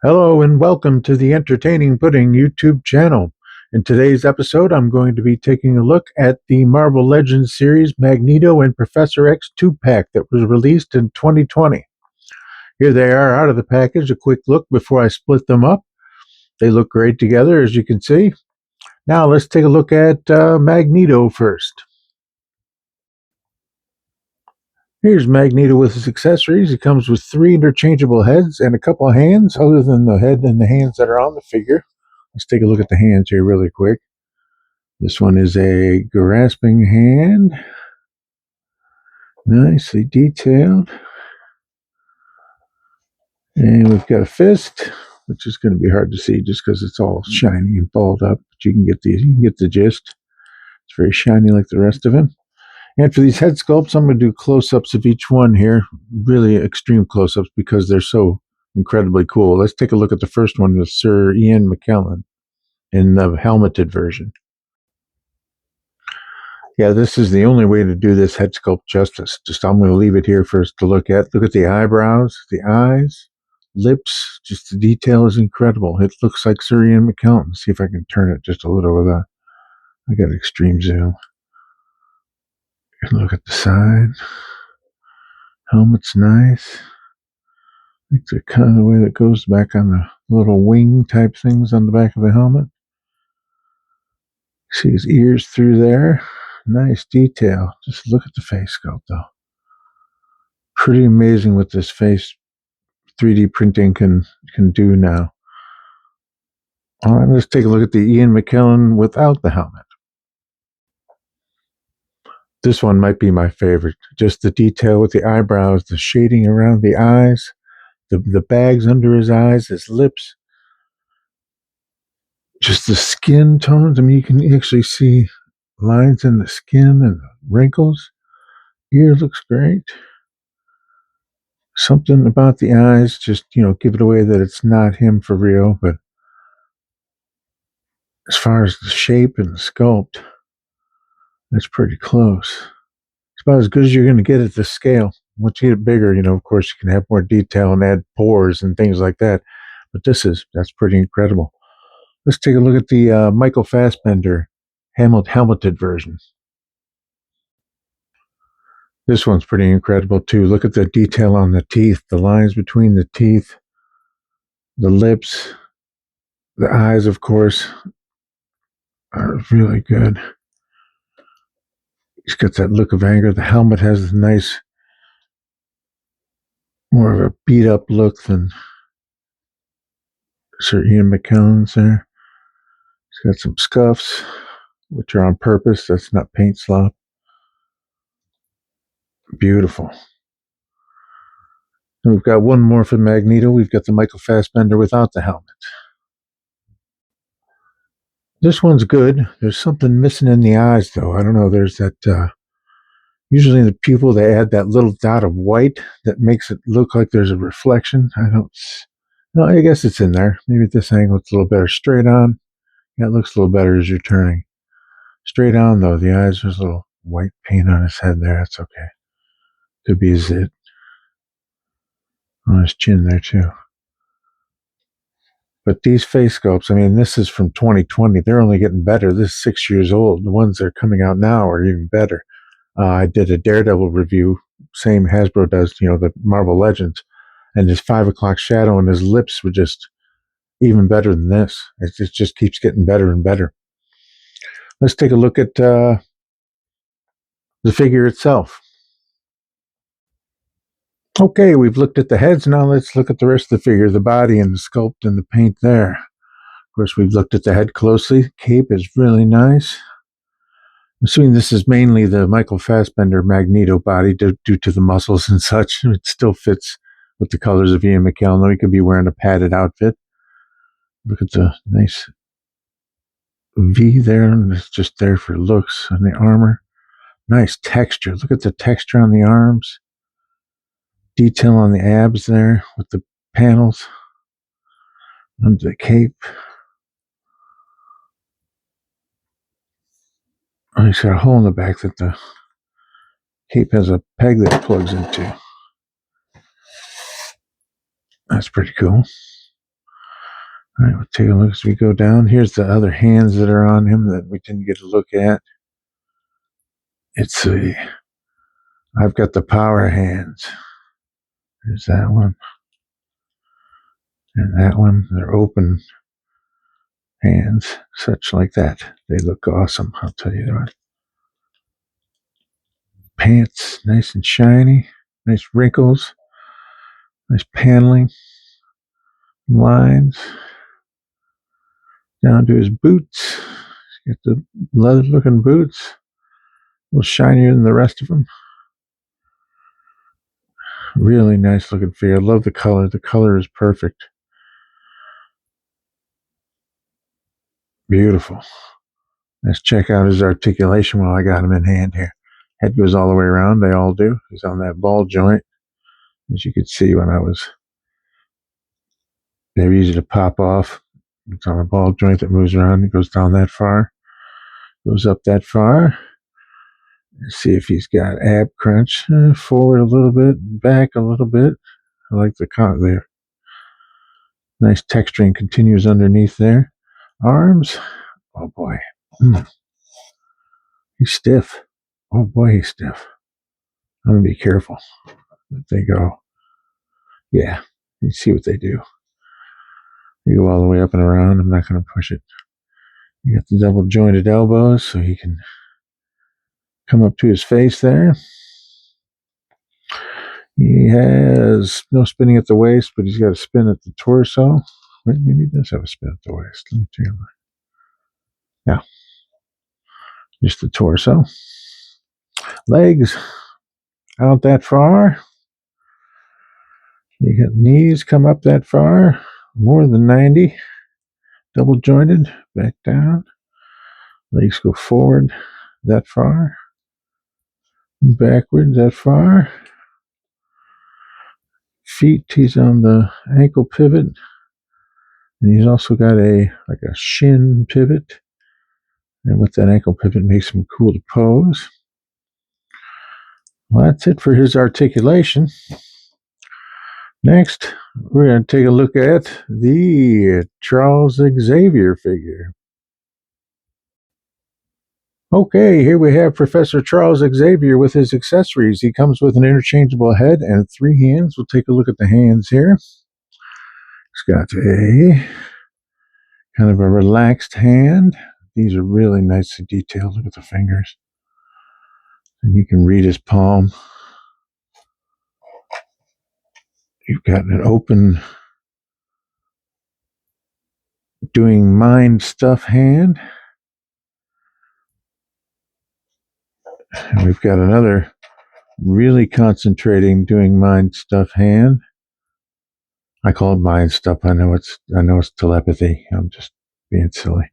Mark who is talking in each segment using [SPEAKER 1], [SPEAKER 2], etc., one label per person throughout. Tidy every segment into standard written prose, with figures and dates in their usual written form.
[SPEAKER 1] Hello and welcome to the Entertaining Pudding YouTube channel. In today's episode, I'm going to be taking a look at the Marvel Legends series Magneto and Professor X 2-pack that was released in 2020. Here they are out of the package. A quick look before I split them up. They look great together, as you can see. Now let's take a look at Magneto first. Here's Magneto with his accessories. He comes with 3 interchangeable heads and a couple of hands, other than the head and the hands that are on the figure. Let's take a look at the hands here really quick. This one is a grasping hand, nicely detailed. And we've got a fist, which is going to be hard to see just because it's all shiny and balled up. But you can get the gist. It's very shiny like the rest of him. And for these head sculpts, I'm going to do close-ups of each one here, really extreme close-ups because they're so incredibly cool. Let's take a look at the first one with Sir Ian McKellen in the helmeted version. Yeah, this is the only way to do this head sculpt justice. I'm going to leave it here for us to look at. Look at the eyebrows, the eyes, lips. Just the detail is incredible. It looks like Sir Ian McKellen. See if I can turn it just a little with that. I got extreme zoom. Look at the side. Helmet's nice. I think the kind of the way that goes back on the little wing type things on the back of the helmet. See his ears through there. Nice detail. Just look at the face sculpt though. Pretty amazing what this face 3D printing can do now. All right, let's take a look at the Ian McKellen without the helmet. This one might be my favorite. Just the detail with the eyebrows, the shading around the eyes, the bags under his eyes, his lips. Just the skin tones. I mean, you can actually see lines in the skin and the wrinkles. Ear looks great. Something about the eyes, just, give it away that it's not him for real. But as far as the shape and the sculpt, that's pretty close. It's about as good as you're going to get at this scale. Once you get it bigger, of course, you can have more detail and add pores and things like that. But that's pretty incredible. Let's take a look at the Michael Fassbender helmeted version. This one's pretty incredible too. Look at the detail on the teeth, the lines between the teeth, the lips, the eyes, of course, are really good. He's got that look of anger. The helmet has a nice, more of a beat up look than Sir Ian McKellen's there. He's got some scuffs, which are on purpose. That's not paint slop. Beautiful. And we've got one more for Magneto. We've got the Michael Fassbender without the helmet. This one's good. There's something missing in the eyes, though. I don't know. There's that, usually in the pupil, they add that little dot of white that makes it look like there's a reflection. No, I guess it's in there. Maybe at this angle it's a little better. Straight on, yeah, it looks a little better as you're turning. Straight on, though, the eyes, there's a little white paint on his head there. That's okay. Could be a zit. On his chin there, too. But these face sculpts, I mean, this is from 2020. They're only getting better. This is 6 years old. The ones that are coming out now are even better. I did a Daredevil review, same Hasbro does, the Marvel Legends. And his 5 o'clock shadow and his lips were just even better than this. It just keeps getting better and better. Let's take a look at the figure itself. Okay, we've looked at the heads. Now let's look at the rest of the figure, the body and the sculpt and the paint there. Of course, we've looked at the head closely. Cape is really nice. I'm assuming this is mainly the Michael Fassbender Magneto body due to the muscles and such. It still fits with the colors of Ian McKellen, though he could be wearing a padded outfit. Look at the nice V there, and it's just there for looks on the armor. Nice texture. Look at the texture on the arms. Detail on the abs there with the panels. Under the cape. Oh, he's got a hole in the back that the cape has a peg that it plugs into. That's pretty cool. All right, we'll take a look as we go down. Here's the other hands that are on him that we didn't get a look at. It's I've got the power hands. There's that one. And that one. They're open hands, such like that. They look awesome, I'll tell you that. Pants, nice and shiny. Nice wrinkles. Nice paneling. Lines. Down to his boots. He's got the leather-looking boots. A little shinier than the rest of them. Really nice looking figure. I love the color. The color is perfect. Beautiful. Let's check out his articulation while I got him in hand here. Head goes all the way around. They all do. He's on that ball joint. As you could see when I was... They're easy to pop off. It's on a ball joint that moves around. It goes down that far. Goes up that far. Let's see if he's got ab crunch. Forward a little bit. Back a little bit. I like the cut there. Nice texturing continues underneath there. Arms. Oh boy. He's stiff. Oh boy, he's stiff. I'm going to be careful. Let they go. Yeah. You see what they do. They go all the way up and around. I'm not going to push it. You got the double jointed elbows so he can come up to his face there. He has no spinning at the waist, but he's got a spin at the torso. Wait, maybe he does have a spin at the waist. Let me take a look. Yeah. Just the torso. Legs out that far. You got knees come up that far. More than 90. Double jointed. Back down. Legs go forward that far. Backwards that far. Feet, he's on the ankle pivot. And he's also got a shin pivot. And with that ankle pivot makes him cool to pose. Well, that's it for his articulation. Next, we're going to take a look at the Charles Xavier figure. Okay, here we have Professor Charles Xavier with his accessories. He comes with an interchangeable head and 3 hands. We'll take a look at the hands here. He's got a kind of a relaxed hand. These are really nicely detailed. Look at the fingers. And you can read his palm. You've got an open doing mind stuff hand. And we've got another really concentrating doing mind stuff hand. I call it mind stuff. I know it's telepathy. I'm just being silly.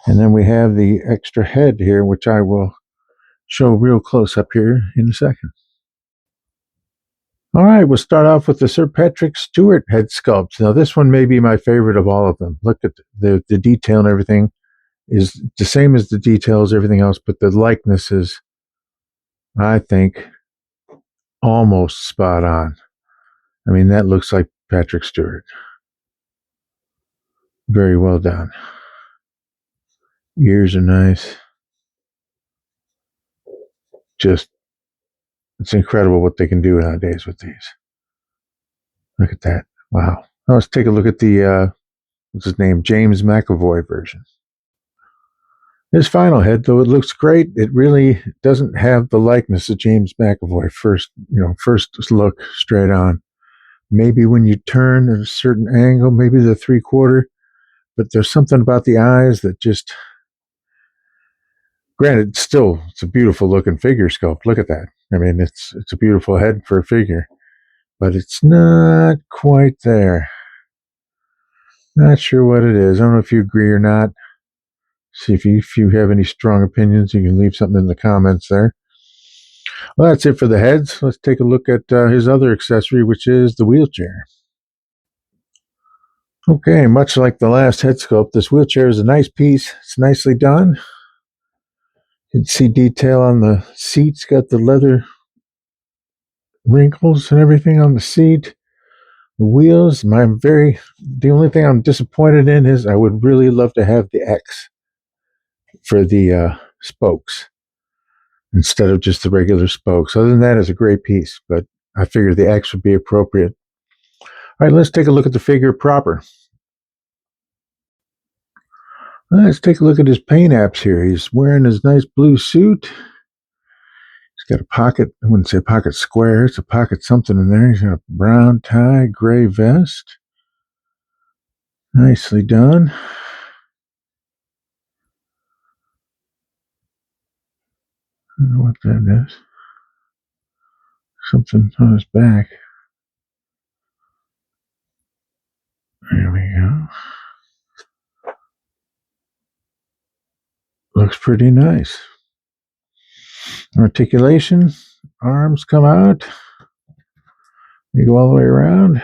[SPEAKER 1] And then we have the extra head here, which I will show real close up here in a second. All right, we'll start off with the Sir Patrick Stewart head sculpt. Now, this one may be my favorite of all of them. Look at the detail and everything is the same as the details, everything else, but the likeness is, I think, almost spot on. I mean, that looks like Patrick Stewart. Very well done. Ears are nice. Just, it's incredible what they can do nowadays with these. Look at that. Wow. Now let's take a look at the, what's his name? James McAvoy version. His final head, though it looks great, it really doesn't have the likeness of James McAvoy first look straight on. Maybe when you turn at a certain angle, maybe the 3/4, but there's something about the eyes that just, granted, still, it's a beautiful looking figure sculpt. Look at that. I mean, it's a beautiful head for a figure, but it's not quite there. Not sure what it is. I don't know if you agree or not. See if you have any strong opinions, you can leave something in the comments there. Well, that's it for the heads. Let's take a look at his other accessory, which is the wheelchair. Okay, much like the last head sculpt, this wheelchair is a nice piece. It's nicely done. You can see detail on the seats, got the leather wrinkles and everything on the seat. The wheels, the only thing I'm disappointed in is I would really love to have the X for the spokes instead of just the regular spokes. Other than that, it's a great piece, but I figured the X would be appropriate. All right, let's take a look at the figure proper. Let's take a look at his paint apps here. He's wearing his nice blue suit. He's got a pocket, I wouldn't say pocket square, it's a pocket something in there. He's got a brown tie, gray vest. Nicely done. I don't know what that is. Something on his back. There we go. Looks pretty nice. Articulation. Arms come out. They go all the way around.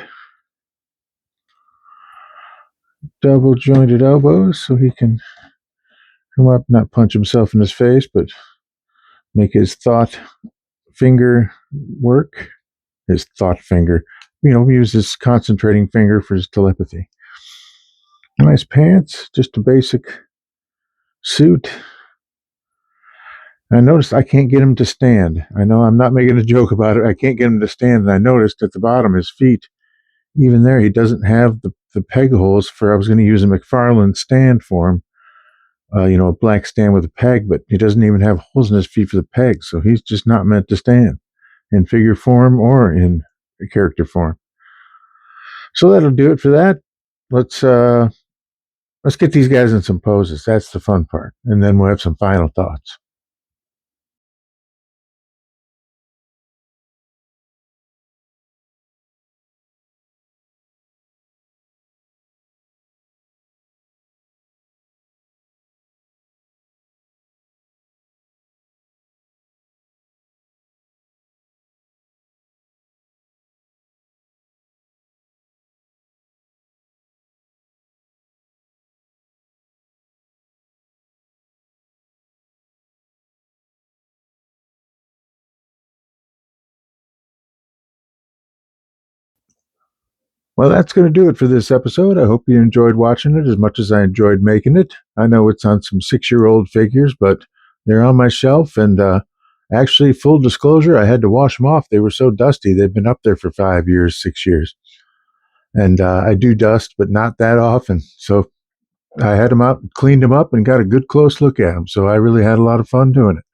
[SPEAKER 1] Double jointed elbows so he can come up, not punch himself in his face, but make his thought finger work. His thought finger. Use his concentrating finger for his telepathy. Nice pants, just a basic suit. I noticed I can't get him to stand. I know I'm not making a joke about it. I can't get him to stand. And I noticed at the bottom, his feet, even there, he doesn't have the peg holes for, I was going to use a McFarlane stand for him. A black stand with a peg, but he doesn't even have holes in his feet for the pegs. So he's just not meant to stand in figure form or in character form. So that'll do it for that. Let's get these guys in some poses. That's the fun part. And then we'll have some final thoughts. Well, that's going to do it for this episode. I hope you enjoyed watching it as much as I enjoyed making it. I know it's on some 6-year-old figures, but they're on my shelf. And actually, full disclosure, I had to wash them off. They were so dusty. They've been up there for 5 years, 6 years. And I do dust, but not that often. So I had them out, cleaned them up, and got a good close look at them. So I really had a lot of fun doing it.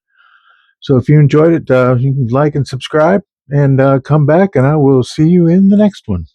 [SPEAKER 1] So if you enjoyed it, you can like and subscribe and come back, and I will see you in the next one.